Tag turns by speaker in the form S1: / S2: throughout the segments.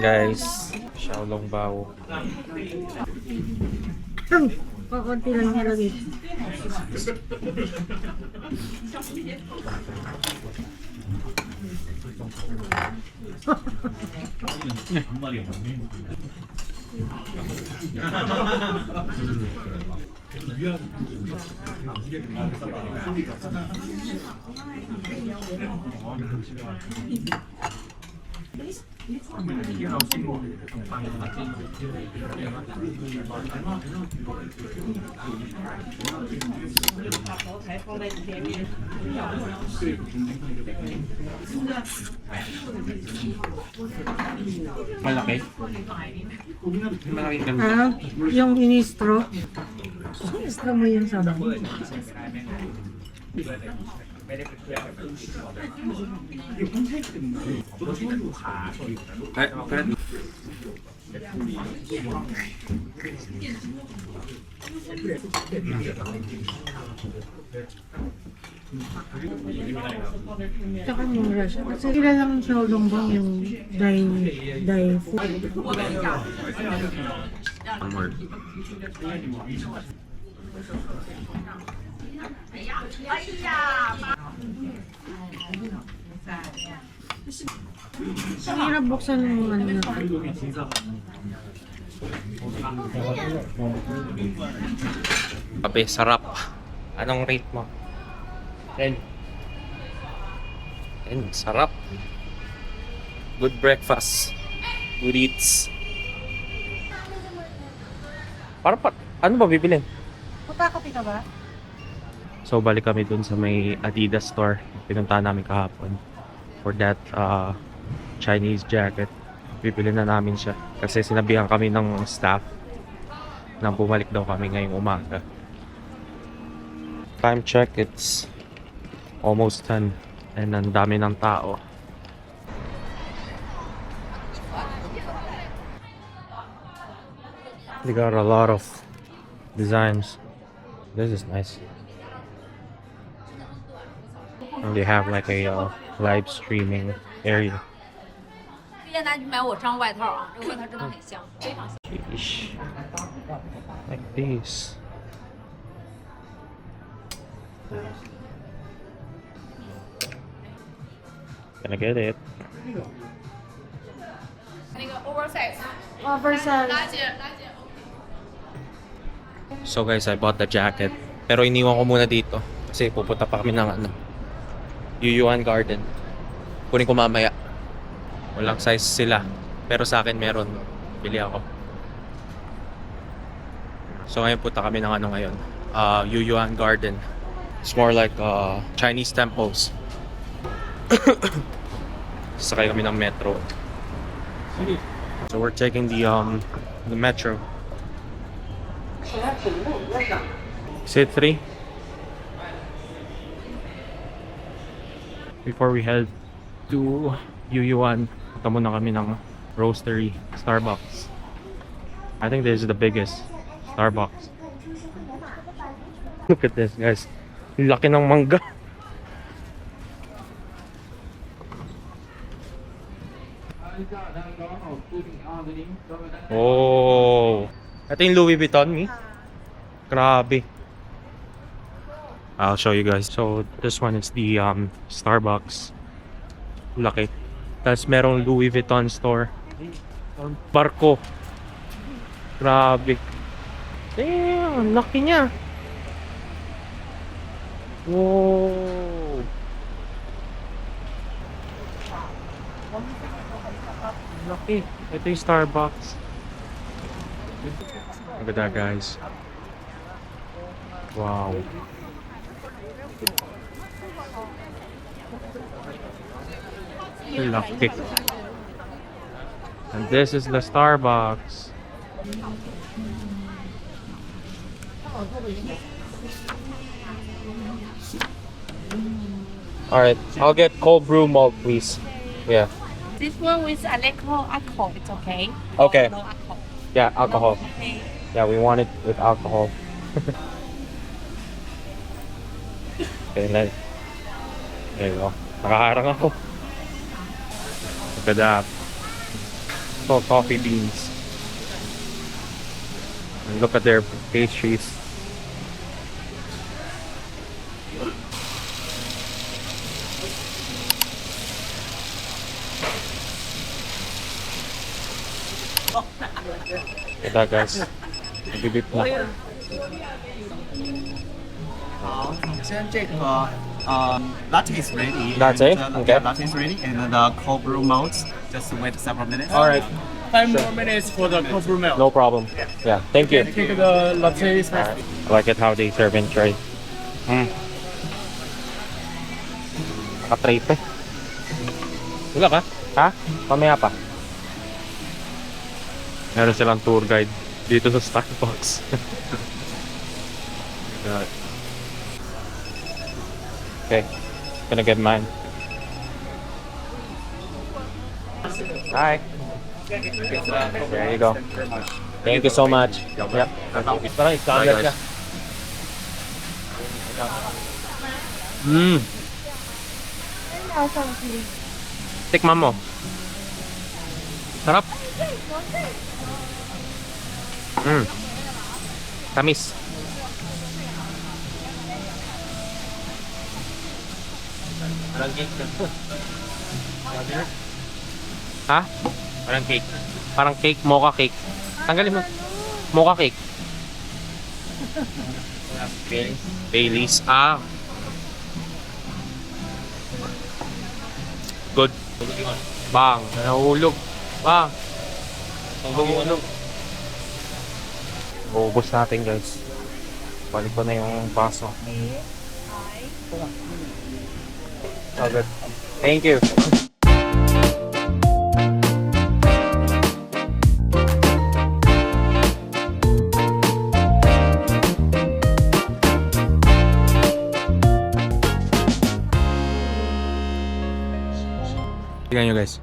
S1: guys. Xiaolong Bao.
S2: Pakunti lang nilagay.
S1: Malaki? Malaking ganito.
S2: Ah, yung inistro. Inistro mo yung sabaw.
S1: Ay, okay.
S2: Tsaka mura siya. Kasi kilalang Xiaolong Bao yung dye food.
S1: Onward.
S2: Ang hirap buksan yung ano na.
S1: Kape, sarap. Anong rate mo? 10. 10, sarap. Good breakfast. Good eats. Para pa, ano ba bibilin?
S2: Puta-kapi ka ba?
S1: So balik kami dun sa may Adidas store. Pinuntahan namin kahapon for that Chinese jacket. Bibili na namin siya kasi sinabihan kami ng staff na bumalik daw kami ngayong umaga. Time check, it's almost 10 and ang dami ng tao. They got a lot of designs. This is nice. And they have like a live streaming area.
S3: 推荐大家去买我这张外套啊，这个外套真的很香，非常香。
S1: Sheesh. Like this. Gonna get it.
S3: 那个 oversize，
S2: Oversize.
S3: 拉姐。
S1: So guys, I bought the jacket. Pero iniwan ko muna dito kasi pupunta pa kami ng Yuyuan Garden. Kunin ko mamaya. Walang size sila. Pero sa akin meron. Bili ako. So ngayon punta kami ng ngayon. Yuyuan Garden. It's more like Chinese temples. Sakay kami ng metro. So we're taking the metro. Is it 3? Before we head to Yuyuan, punta muna kami ng roastery, Starbucks. I think this is the biggest Starbucks. Look at this, guys. Laki ng mangga. Oh, ito yung Louis Vuitton, mi. Grabe. I'll show you guys. So this one is the Starbucks. Laki. Tapos merong Louis Vuitton store. Barko. Grabe. Damn, laki niya. Wow. Laki. Ito yung Starbucks. Look at that, guys. Wow. Laki. And this is the Starbucks. Alright, I'll get cold brew malt, please. Yeah.
S3: This one with alcohol, it's okay.
S1: Okay.
S3: No alcohol.
S1: Yeah, alcohol.
S3: Okay.
S1: Yeah, we want it with alcohol. Okay, then. There you go. Nakaharang ako. Look at that. So, coffee beans. And look at their pastries. Ito guys. Nabibip na.
S4: 好，现在这个latte is ready.
S1: Latte?
S4: And,
S1: Okay.
S4: Latte is ready, and the cold brew molds. Just wait several minutes.
S1: Alright.
S5: 5 more minutes for the cold brew milk.
S1: No problem. Yeah, thank you.
S5: Take the latte spice.
S1: I like it how they serve in tray. Naka-tray pa. Wala ka? Ha? Mamaya pa. Meron silang tour guide dito sa Starbucks. God. Okay, gonna get mine. Hi. There you go. Thank you so much. Yep. Parang standard ka. Tikman mo. Sarap. Tamis. Ha?
S5: Parang cake.
S1: Parang cake, mocha cake. Tanggalin mo. Mocha cake. Baileys. Ah. Good. Bang. Nahulog. Bang. Nahulog. Ubus natin guys. Balik ko na yung baso. Oh, good. Thank you. Tingnan nyo guys.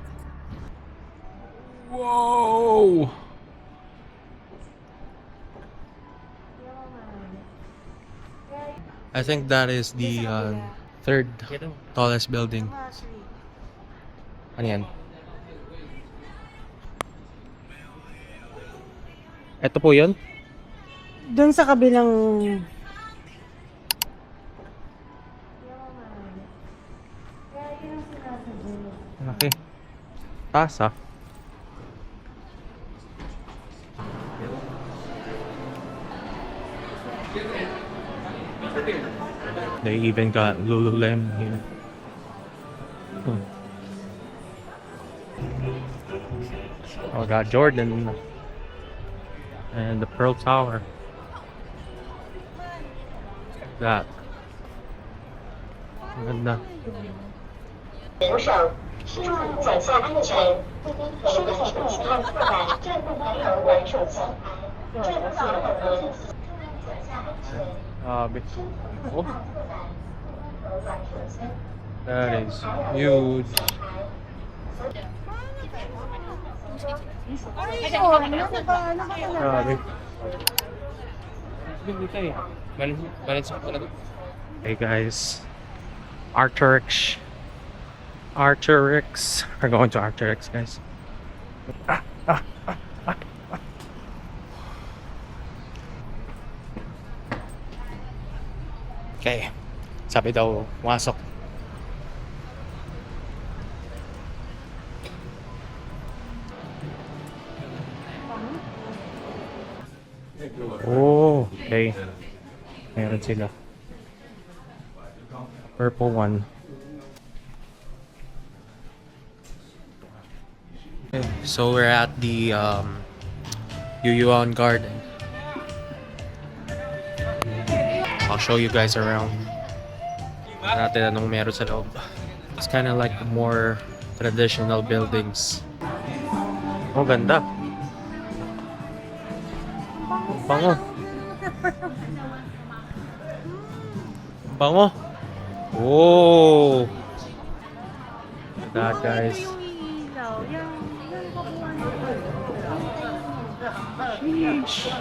S1: Whoa! I think that is the third tallest building. Ano yan? Ito po yun?
S2: Doon sa kabilang...
S1: Laki. Taas ah. They even got Lululemon here. Oh, got Jordan and the Pearl Tower. That. Ganda.
S6: 扶手，希望脚下安全。身体不许看侧板，这部分有玩手机。这部分有脚下安全。
S1: Oh, that is huge. Grabe. Hey guys, Arc'teryx. Arc'teryx. We're going to Arc'teryx, guys. Okay. Sabi daw, masok. Oh, okay. Meron sila. Purple one. Okay, so we're at the Yuyuan Garden. I'll show you guys around. Natin anong meron sa loob. It's kind of like more traditional buildings. Oh, ganda. Bango. Bango. Oh. That guys. Sheesh.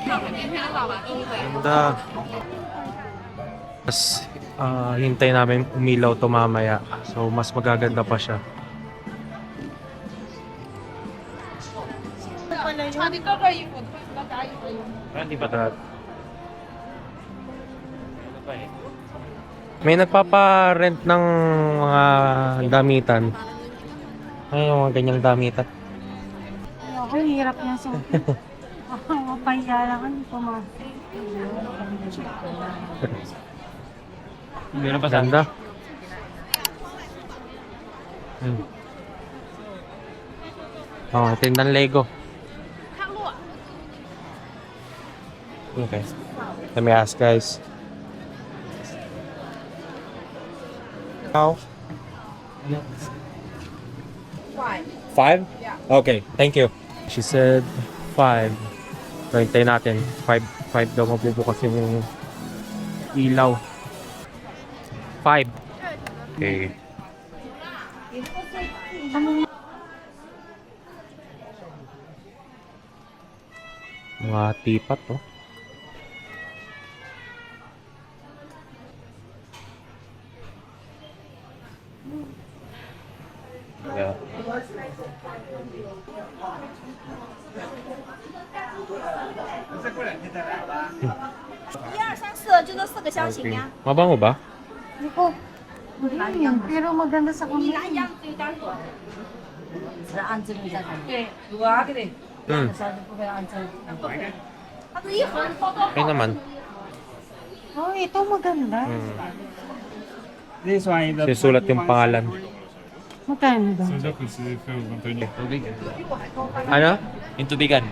S1: Ganda. Tapos, hintay namin umilaw to mamaya. So, mas magaganda pa siya.
S2: pala yun.
S3: 穿的高个衣服，大家衣服。
S1: Hindi pa lahat. May nagpapa-rent ng mga damitan. Ay, yung mga ganyang damitan.
S2: Ako, hirap niya sa mapahiya lang ang pumasok.
S1: Meron pa ganda. Oh, tindang Lego. Okay. Let me ask, guys. How? 5? Yeah. Okay, thank you. She said 5. So, hintayin natin. 5 daw mabubukas yung ilaw. 5. Okay. Mga tipat, oh. Yeah.
S3: 1、2、3、4，就这4个箱型呀。
S1: Mabango ba?
S2: Hindi ko. Pero maganda sa
S3: 你
S2: kamay.
S3: 拿一样最单纯。
S7: 是按这个在看，
S3: 对，
S1: Hmm.
S7: 不会按这个。
S3: 它这一盒包装
S1: Okay
S3: 好。
S1: naman.
S2: Oh, ito maganda.
S1: Hmm.
S5: This one is the
S1: Sisulat yung pangalan.
S2: Magkano ba?
S1: Ano?
S8: Yung tubigan.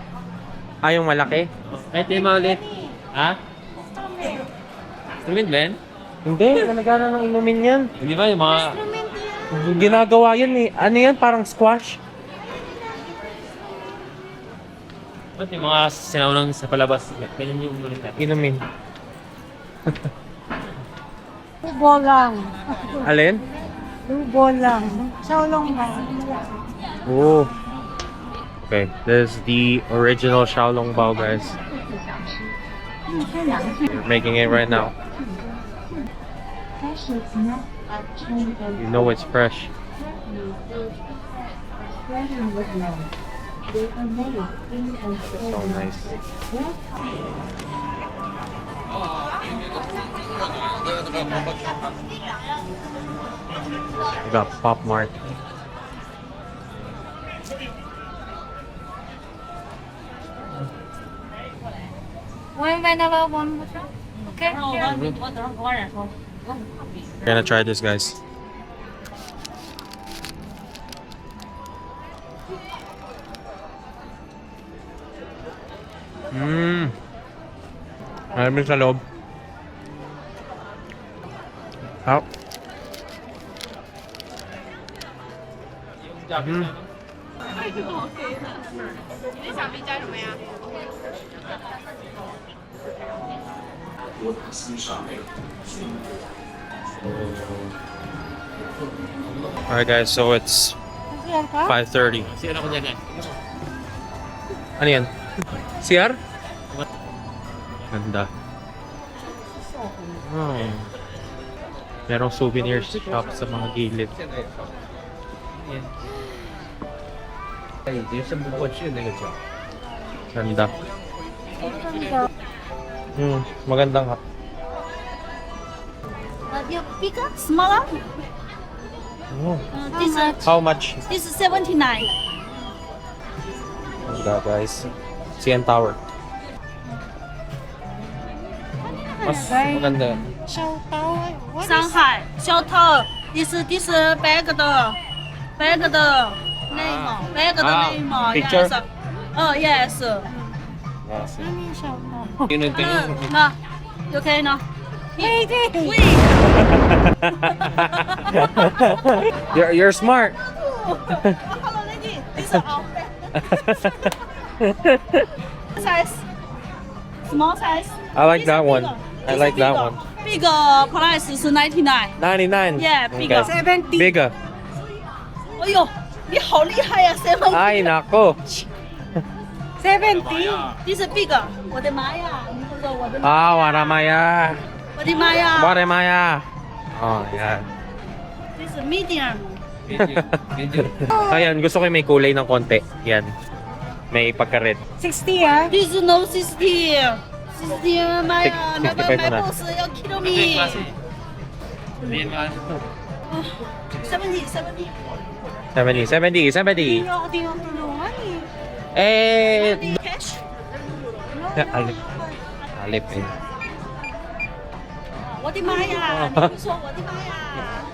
S1: Ah, yung malaki?
S8: Ay, tema ulit. Ha? Instrument ba yan?
S1: Hindi, nalagana ng inumin yan.
S8: Hindi ba yung mga...
S1: Ginagawa yan eh. Ano yan? Parang squash?
S8: Ba't yung mga sinaunang sa palabas? Ganyan yung ulit natin.
S1: Inumin.
S2: Lubo lang.
S1: Alin?
S2: Lubo lang. Xiaolong ba?
S1: Oh. Okay, this is the original Xiaolong Bao, guys. We're making it right now. You know it's fresh. So nice. We got Pop Mart. We're gonna try this, guys. Malamig sa loob. How? Alright guys, so it's 5:30.
S8: Kasi ano ko dyan yan?
S1: Ano yan? CR? Ganda. Oh. Merong souvenir shop sa mga gilid. Ganda. Magandang ha.
S3: You bigger, smaller.
S1: Oh.
S3: This
S1: How much?
S3: this is 79.
S1: Ganda guys. CN Tower. Mas maganda.
S2: Xiaotao. What is
S3: Shanghai, Xiaotao. This bag the name, bag the name.
S1: Picture?
S3: Yes. Oh yes.
S2: ano yung Xiaotao?
S8: Yun yung tingin.
S3: No, you okay now?
S2: Wait.
S1: You're smart.
S3: Hello lady, this is our size, small size.
S1: I like
S3: This
S1: that
S3: is
S1: one.
S3: bigger.
S1: I
S3: This
S1: like
S3: is
S1: that
S3: bigger.
S1: one.
S3: Bigger price is 99.
S1: 99.
S3: Yeah, bigger.
S2: 70.
S1: Bigger.
S3: 哎呦，你好厉害呀，7.
S1: Ay, nako.
S2: 70.
S3: This is bigger. 我的妈呀！你这个我的妈，
S1: Ah, waramaya.
S3: 我的妈呀
S1: Waramaya. Oh, yan.
S3: ！This is medium.
S1: Ayan, gusto ko yung may kulay ng konti. Yan. may pagka-red.
S2: 60 ah.
S7: This is no 60. 60 买
S1: 65 muna.
S7: 要 kill me. 70.
S1: 70.
S2: Hindi ako tinutulungan eh.
S1: Eh,
S7: Cash?
S1: alip. Alip eh.
S7: 我的妈呀！你说我的妈呀！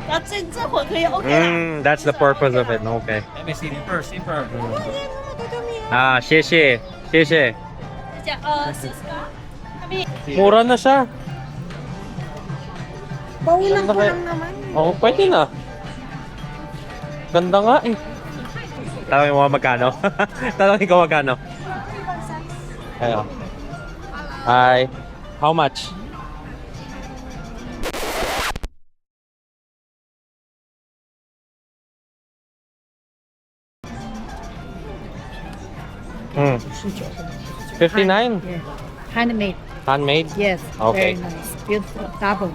S7: 要这会可以 OK 了。
S1: That's the purpose of it. Okay.
S5: Let me see simper.
S1: Ah, 谢谢.
S7: 这叫40个。他们
S1: Mura na siya.
S2: Baunan ko lang naman.
S1: Oo, pwede na. Ganda nga eh. Tanongin mo magkano? Tanongin ko magkano? Ayo. Hi. How much? Hmm. 59?
S7: handmade.
S1: Handmade?
S7: Yes.
S1: Okay.
S7: Very nice. Beautiful. Double.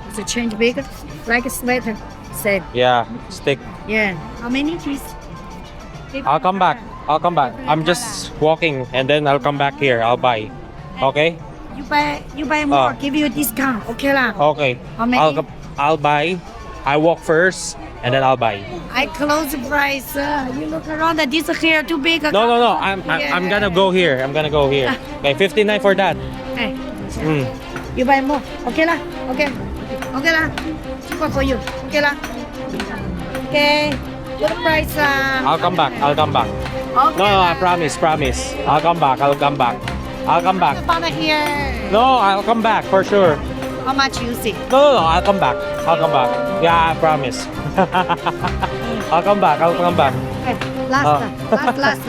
S7: It's a change bigger, like a sweater. Same.
S1: Yeah, stick.
S7: Yeah. How many please?
S1: I'll come back. I'll come back. I'm just walking and then I'll come back here. I'll buy. Okay?
S7: You buy more.
S1: Oh.
S7: Give you a discount. Okay lah.
S1: Okay.
S7: How many?
S1: I'll buy. I walk first and then I'll buy.
S7: I close the price. You look around. This here too big.
S1: No. I'm gonna go here. I'm gonna go here. Okay, 59 for that.
S7: Hey,
S1: Mm.
S7: you buy more. Okay lah. Okay. Okay lah. Cheaper for you. Okay lah. Okay. Good price.
S1: I'll come back. I'll come back.
S7: Okay.
S1: No, I promise. I'll come back. I'll come back.
S7: About here.
S1: No, I'll come back for sure.
S7: How much you see?
S1: No, I'll come back. Yeah, I promise. I'll come back.
S7: Okay. Last.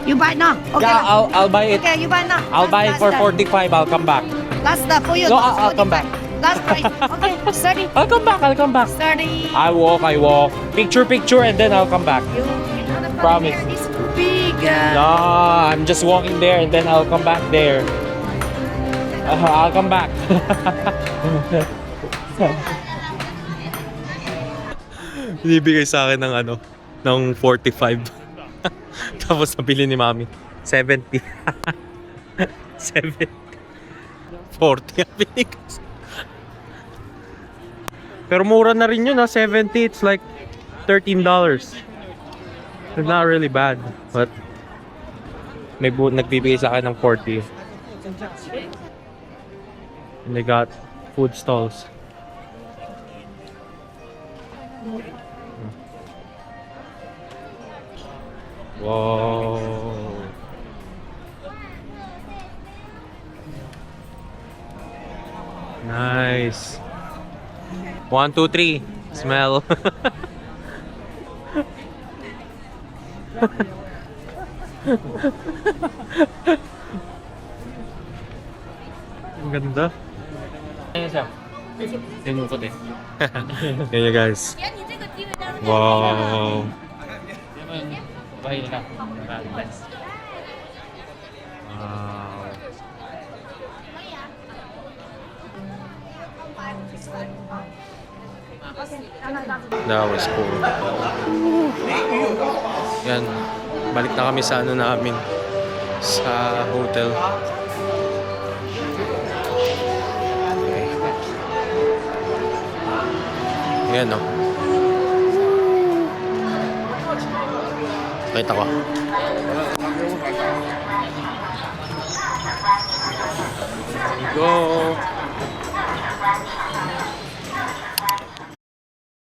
S7: You buy now. Okay.
S1: Yeah,
S7: lah.
S1: I'll buy it.
S7: Okay, you buy now.
S1: I'll buy it for 45. I'll come back.
S7: Last for you.
S1: No,
S7: Last
S1: I'll come
S7: 45.
S1: back.
S7: Last price. Okay. 30.
S1: I'll come back.
S7: 30.
S1: I walk. Picture, and then I'll come back.
S7: You know the
S1: Promise.
S7: Here, this big.
S1: No, I'm just walking there and then I'll come back there. I'll come back. Binibigay sa akin ng ng 45. Tapos nabili ni Mami 70. 70. 40 ang binigay. Pero mura na rin yun 70. It's like $13. It's not really bad, but may nagbibigay sa akin ng 40. And they got food stalls. Whoa. Nice. 1, 2, 3. Smell. Ang ganda. Yan yung puti. Yan yun guys. Wow. Wow. That was cool. Yan. Balik na kami sa namin. Sa hotel. Okay. Yan o. Kita ko. Go!